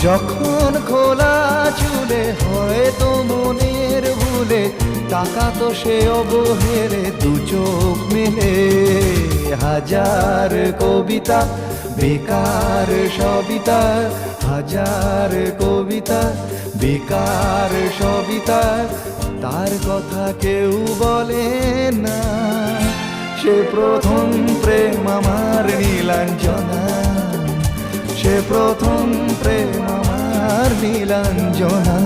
যখন খোলা চুলে হয়তো মনের ভুলে টাকা তো সে অবহেলে দু চোখ মেলে হাজার কবিতা বেকার সবিতা হাজার কবিতা বেকার সবিতা তার কথা কেউ বলে না সে প্রথম প্রেম আমার নীলাঞ্জনা সে প্রথম প্রেম আমার নীলাঞ্জনা